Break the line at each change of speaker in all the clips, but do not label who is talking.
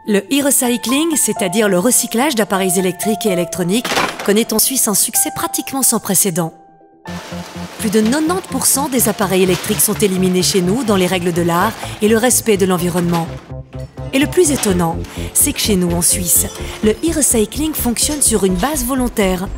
Le e-recycling, c'est-à-dire le recyclage d'appareils électriques et électroniques, connaît en Suisse un succès pratiquement sans précédent. Plus de 90% des appareils électriques sont éliminés chez nous dans les règles de l'art et le respect de l'environnement. Et le plus étonnant, c'est que chez nous, en Suisse, le e-recycling fonctionne sur une base volontaire.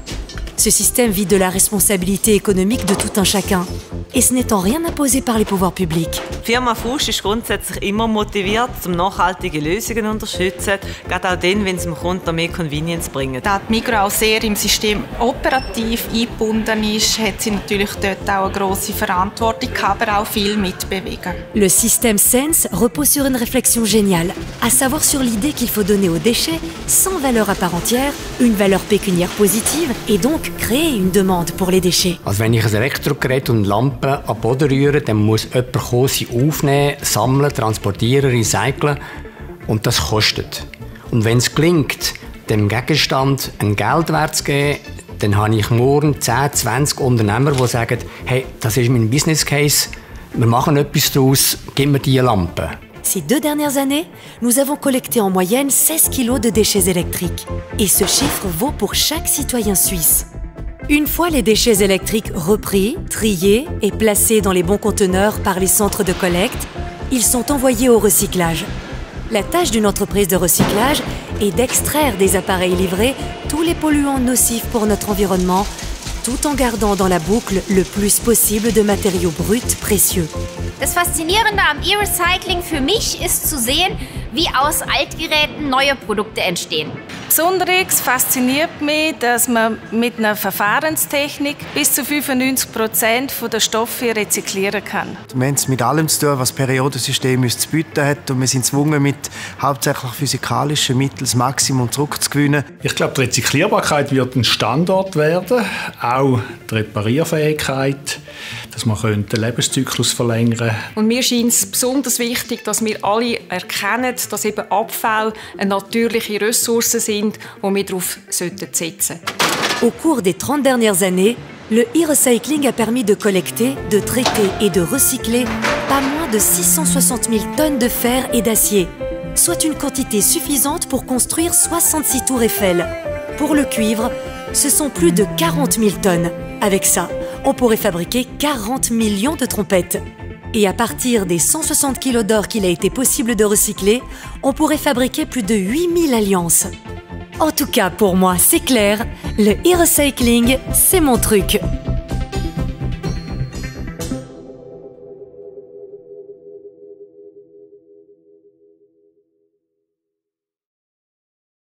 Ce système vit de la responsabilité économique de tout un chacun. Et ce n'est en rien imposé par les pouvoirs publics.
Die Firma Fusch ist grundsätzlich immer motiviert, um nachhaltige Lösungen zu unterstützen, gerade auch dann, wenn es dem Kunden noch mehr Convenience bringt.
Da die Migros auch sehr im System operativ eingebunden ist, hat sie natürlich dort auch eine grosse Verantwortung, aber auch viel mitbewegen.
Le système Sense repose sur une réflexion géniale, à savoir sur l'idée qu'il faut donner aux déchets, sans valeur à part entière, une valeur pécuniaire positive et donc créer une demande pour les déchets.
Also wenn ich ein Elektrogerät und Lampen an den Boden rühre, dann muss jemand kommen, sie aufnehmen, sammeln, transportieren, recyceln und das kostet. Und wenn es gelingt, dem Gegenstand einen Geldwert zu geben, dann habe ich morgen 10, 20 Unternehmer, die sagen, hey, das ist mein Business Case, wir machen etwas daraus, gib mir diese Lampe.
Ces 2 dernières années, nous avons collecté en moyenne 16 kilos de déchets électriques. Et ce chiffre vaut pour chaque citoyen suisse. Une fois les déchets électriques repris, triés et placés dans les bons conteneurs par les centres de collecte, ils sont envoyés au recyclage. La tâche d'une entreprise de recyclage est d'extraire des appareils livrés tous les polluants nocifs pour notre environnement, tout en gardant dans la boucle le plus possible de matériaux bruts précieux.
Das Faszinierende am E-Recycling für mich ist zu sehen, wie aus Altgeräten neue Produkte entstehen.
Besonders fasziniert mich, dass man mit einer Verfahrenstechnik bis zu 95% der Stoffe rezyklieren kann.
Wir haben es mit allem zu tun, was das Periodensystem uns zu bieten hat. Und wir sind gezwungen, mit hauptsächlich physikalischen Mitteln das Maximum zurückzugewinnen.
Ich glaube, die Rezyklierbarkeit wird ein Standard werden, auch die Reparierfähigkeit, dass man den Lebenszyklus verlängern könnte.
Und mir scheint es besonders wichtig, dass wir alle erkennen, dass eben Abfälle eine natürliche Ressource sind, wo wir darauf setzen sollten.
Au cours des 30 dernières années, le e-recycling a permis de collecter, de traiter et de recycler pas moins de 660 000 tonnes de fer et d'acier, soit une quantité suffisante pour construire 66 tours Eiffel. Pour le cuivre, ce sont plus de 40 000 tonnes. Avec ça, on pourrait fabriquer 40 millions de trompettes. Et à partir des 160 kg d'or qu'il a été possible de recycler, on pourrait fabriquer plus de 8000 alliances. En tout cas, pour moi, c'est clair, le e-recycling, c'est mon truc.